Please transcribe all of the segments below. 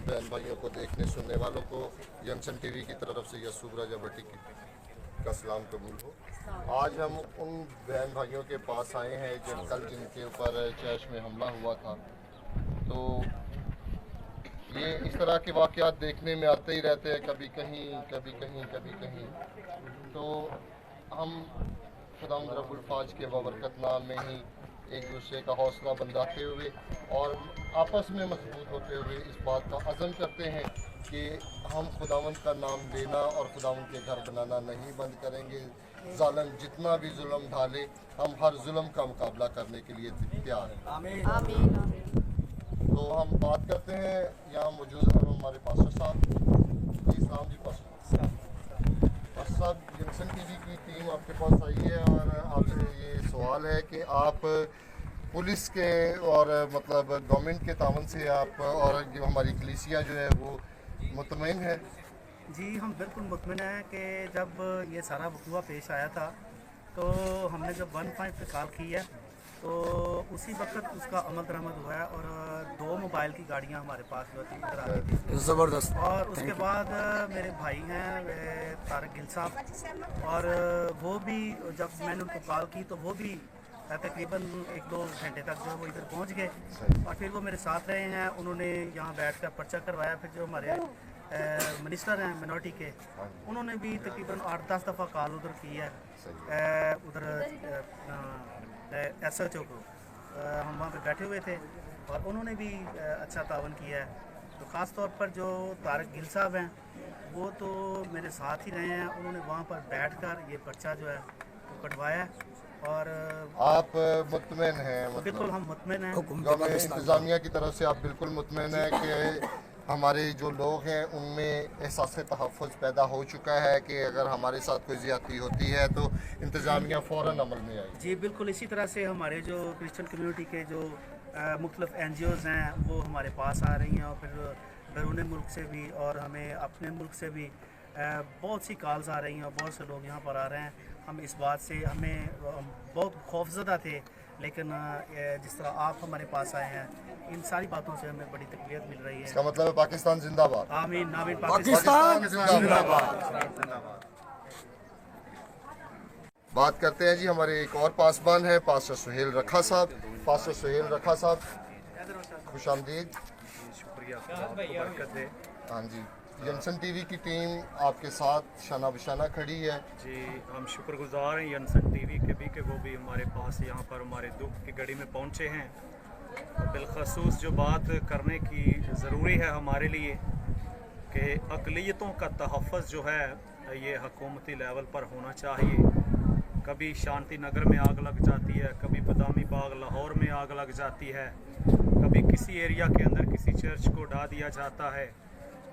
बहन भाइयों को, देखने सुनने वालों को यंसन टीवी की तरफ से यसूब राजा भट्टी का सलाम कबूल हो। आज हम उन बहन भाइयों के पास आए हैं जो कल जिनके ऊपर चैश में हमला हुआ था। तो ये इस तरह के वाक़यात देखने में आते ही रहते हैं, कभी कहीं कभी कहीं कभी कहीं। तो हम खुदावंद रब्बुल फाज के बबरकत नाम में ही एक दूसरे का हौसला बंधाते हुए और आपस में मजबूत होते हुए इस बात का अज़म करते हैं कि हम खुदावंद का नाम लेना और खुदावंद के घर बनाना नहीं बंद करेंगे। जालिम जितना भी जुल्म ढाले, हम हर जुल्म का मुकाबला करने के लिए तैयार हैं। आमीन। तो हम बात करते हैं, यहाँ मौजूद हैं हमारे पास्टर साहब। जी सलाम जी पास्टर साहब, यंसन टीवी की टीम आपके पास आई है और आपसे ये सवाल है कि आप पुलिस के और मतलब गवर्नमेंट के तावन से आप और जो हमारी कलीसिया जो है वो मुतमईन है। जी हम बिल्कुल मुतमिन हैं कि जब ये सारा वक़ुआ पेश आया था तो हमने जब 15 पे कॉल की है तो उसी वक्त उसका अमल दरामद हुआ है और 2 मोबाइल की गाड़ियां हमारे पास जो थी इधर आ गई थी ज़बरदस्त। और उसके बाद मेरे भाई हैं तारक गिल साहब, और वो भी जब मैंने उनको कॉल की तो वो भी तकरीबन 1-2 घंटे तक जो वो इधर पहुंच गए और फिर वो मेरे साथ रहे हैं। उन्होंने यहाँ बैठ कर पर्चा करवाया। फिर जो हमारे मिनिस्टर हैं मिनॉरिटी के, उन्होंने भी तकरीबन 8-10 दफ़ा कॉल उधर की है, उधर SHO को। हम वहाँ पे बैठे हुए थे और उन्होंने भी अच्छा तावन किया है। तो ख़ास तौर पर जो तारक गिल साहब हैं वो तो मेरे साथ ही रहे हैं। उन्होंने वहाँ पर बैठकर ये पर्चा जो है वो कटवाया और आप मुतमईन हैं? बिल्कुल हम मुतमिन हैं। गवर्नमेंट इंतज़ामिया की तरफ से आप बिल्कुल मुतमईन हैं कि हमारे जो लोग हैं उनमें एहसास तहफ़्फ़ुज़ पैदा हो चुका है कि अगर हमारे साथ कोई ज़्यादती होती है तो इंतज़ामिया फ़ौरन अमल में आए? जी बिल्कुल, इसी तरह से हमारे जो क्रिश्चियन कम्युनिटी के जो मुख्तलिफ NGOs हैं वो हमारे पास आ रही हैं और फिर बैरून मुल्क से भी और हमें अपने मुल्क से भी बहुत सी कॉल्स आ रही हैं और बहुत से लोग यहाँ पर आ रहे हैं। हम इस बात से हमें बहुत खौफज़दा थे, लेकिन जिस तरह आप हमारे पास आए हैं इन सारी बातों से हमें बड़ी तकलीफ मिल रही है। इसका मतलब है पाकिस्तान जिंदाबाद। आमीन आमीन। पाकिस्तान जिंदाबाद। बात करते हैं जी, हमारे एक और पासबान है पास्टर सुहेल रखा साहब। पास्टर सुहेल रखा साहब, खुश आमदीद। शुक्रिया। हाँ जी, यंसन टीवी की टीम आपके साथ शाना बशाना खड़ी है। जी हम शुक्रगुजार हैं यंसन टीवी के भी कि वो भी हमारे पास यहाँ पर हमारे दुख की घड़ी में पहुँचे हैं। और बिलखसूस जो बात करने की ज़रूरी है हमारे लिए कि अक़लियतों का तहफ़्फ़ुज़ जो है ये हुकूमती लेवल पर होना चाहिए। कभी शांति नगर में आग लग जाती है, कभी बदामी बाग लाहौर में आग लग जाती है, कभी किसी एरिया के अंदर किसी चर्च को ढा दिया जाता है।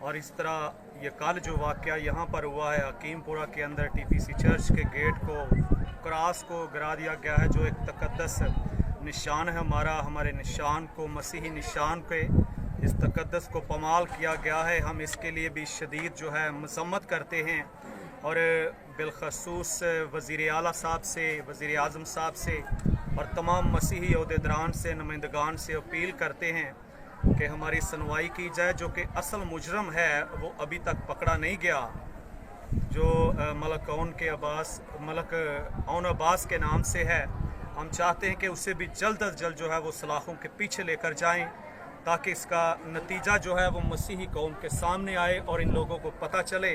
और इस तरह ये कल जो वाक़या यहाँ पर हुआ है हकीमपुरा के अंदर TPC चर्च के गेट को, क्रॉस को गिरा दिया गया है जो एक तक़द्दस निशान है हमारा, हमारे निशान को, मसीही निशान के इस तक़द्दस को पमाल किया गया है। हम इसके लिए भी शदीद जो है मसम्मत करते हैं और बिलखसूस वज़ीर आला साहब से, वज़ीर आज़म साहब से और तमाम मसीही ओहदेदारान से, नुमाइंदगान से अपील करते हैं कि हमारी सुनवाई की जाए। जो कि असल मुजरम है वो अभी तक पकड़ा नहीं गया, जो मलक ओन अब्बास के नाम से है। हम चाहते हैं कि उसे भी जल्द अज जल्द जो है वो सलाखों के पीछे लेकर जाएं ताकि इसका नतीजा जो है वो मसीही कौम के सामने आए और इन लोगों को पता चले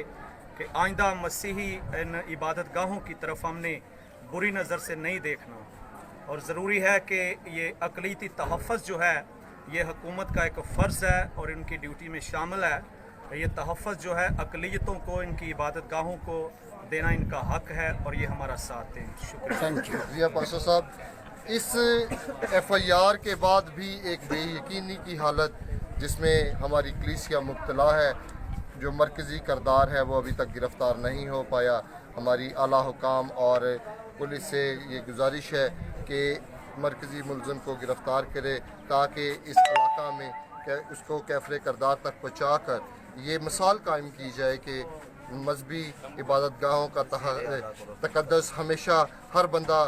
कि आइंदा मसीही इन इबादत गाहों की तरफ हमने बुरी नज़र से नहीं देखना। और ज़रूरी है कि ये अक़लियती तहफ़्फ़ुज़ जो है ये हुकूमत का एक फ़र्ज़ है और इनकी ड्यूटी में शामिल है। ये तहफ़्फ़ुज़ जो है अक़लियतों को, इनकी इबादत गाहों को देना इनका हक़ है और ये हमारा साथ दें। शुक्रिया पास्टर साहब। इस FIR के बाद भी एक बेयकीनी की हालत जिसमें हमारी कलीसिया मुब्तला है, जो मरकज़ी करदार है वो अभी तक गिरफ़्तार नहीं हो पाया। हमारी आला हुकाम और पुलिस से ये गुजारिश है कि मरकज़ी मुलज़िम को गिरफ़्तार करे ताकि इस इलाका में उसको कैफ़रे करदार तक पहुँचा कर ये मिसाल कायम की जाए कि मजहबी इबादत गाहों का तक़द्दुस हमेशा हर बंदा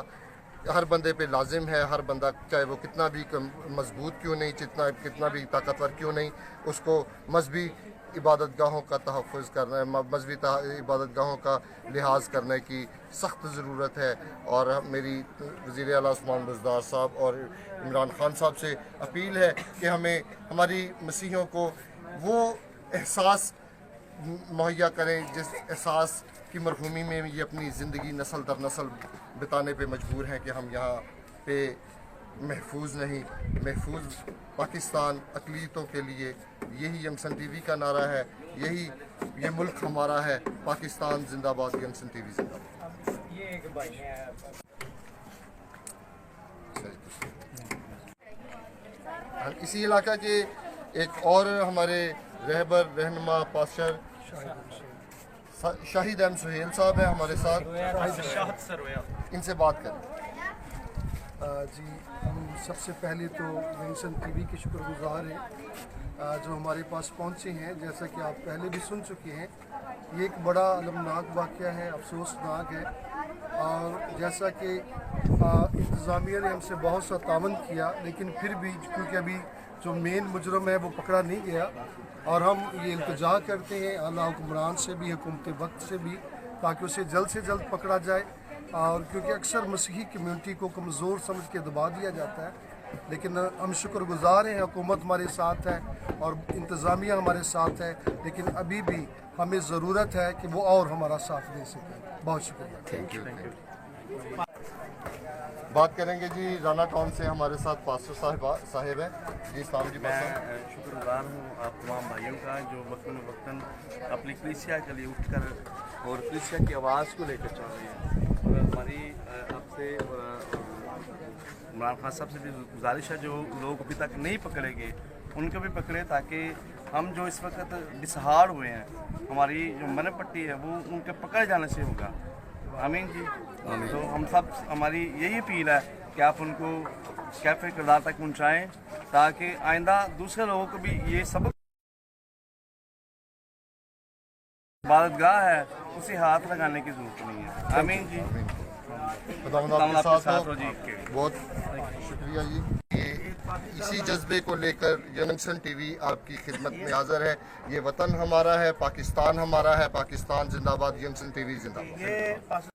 हर बंदे पे लाजिम है, हर बंदा चाहे वो कितना भी मजबूत क्यों नहीं, कितना भी ताकतवर क्यों नहीं, उसको मजहबी इबादत गाहों का तहफ़्फ़ुज़ करना है, मजहबी इबादत गाहों का लिहाज करने की सख्त ज़रूरत है। और मेरी वज़ीर आला उस्मान बुज़दार साहब और इमरान खान साहब से अपील है कि हमें हमारी मसीहियों को वो एहसास मुहैया करें जिस एहसास की मरहूमी में ये अपनी ज़िंदगी नस्ल दर नस्ल बिताने पे मजबूर हैं कि हम यहाँ पे महफूज नहीं, महफूज पाकिस्तान अक़लियतों के लिए। यही यमसन टीवी का नारा है, यही ये मुल्क हमारा है। पाकिस्तान जिंदाबाद, यमसन टीवी जिंदाबाद। इसी इलाका के एक और हमारे रहबर रहनुमा पास्टर शाहिद एम सुहेल साहब हैं हमारे साथ, इनसे बात करें। जी, हम सबसे पहले तो यमसन टीवी के शुक्रगुजार हैं जो हमारे पास पहुंचे हैं। जैसा कि आप पहले भी सुन चुके हैं, ये एक बड़ा अलमनाक वाक़या है, अफसोसनाक है। और जैसा कि इंतज़ामिया ने हमसे बहुत सा तावन किया, लेकिन फिर भी क्योंकि अभी जो मेन मुजरम है वो पकड़ा नहीं गया, और हम ये इल्तिजा करते हैं आला हुक्मरान से भी, हुकूमत वक्त से भी, ताकि उसे जल्द से जल्द पकड़ा जाए। और क्योंकि अक्सर मसीही कम्यूनिटी को कमज़ोर समझ के दबा दिया जाता है, लेकिन हम शुक्रगुजार हैं, हुकूमत हमारे साथ है और इंतज़ामिया हमारे साथ है, लेकिन अभी भी हमें ज़रूरत है कि वो और हमारा साथ दे सकें। बहुत शुक्रिया। Thank you. बात करेंगे जी राना टाउन से, हमारे साथ पास्टर साहिब हैं जी। इस्लाम जी, मैं शुक्रगुजार हूँ आप तमाम भाइयों का जो वक्तन वक्तन अपनी कलीसिया के लिए उठकर और कलीसिया की आवाज़ को लेकर चल रही है। और हमारी आपसे इमरान खान साहब से भी गुजारिश है, जो लोग अभी तक नहीं पकड़े गए उनको भी पकड़े, ताकि हम जो इस वक्त बेसहारा हुए हैं, हमारी जो मन पट्टी है वो उनके पकड़े जाने से होगा। आमीन जी। तो हम सब, हमारी यही अपील है कि आप उनको कैफ़े किरदार तक पहुँचाएँ, ताकि आइंदा दूसरे लोगों को भी ये सबक, इबादतगाह है उसे हाथ लगाने की जरूरत नहीं है। आमीन जी। खुदावंद आपके साथ हो जी। बहुत शुक्रिया जी। ये इसी जज्बे को लेकर यमसन टीवी आपकी खिदमत में हाजिर है। ये वतन हमारा है, पाकिस्तान हमारा है, पाकिस्तान जिंदाबाद, यमसन टीवी जिंदाबाद।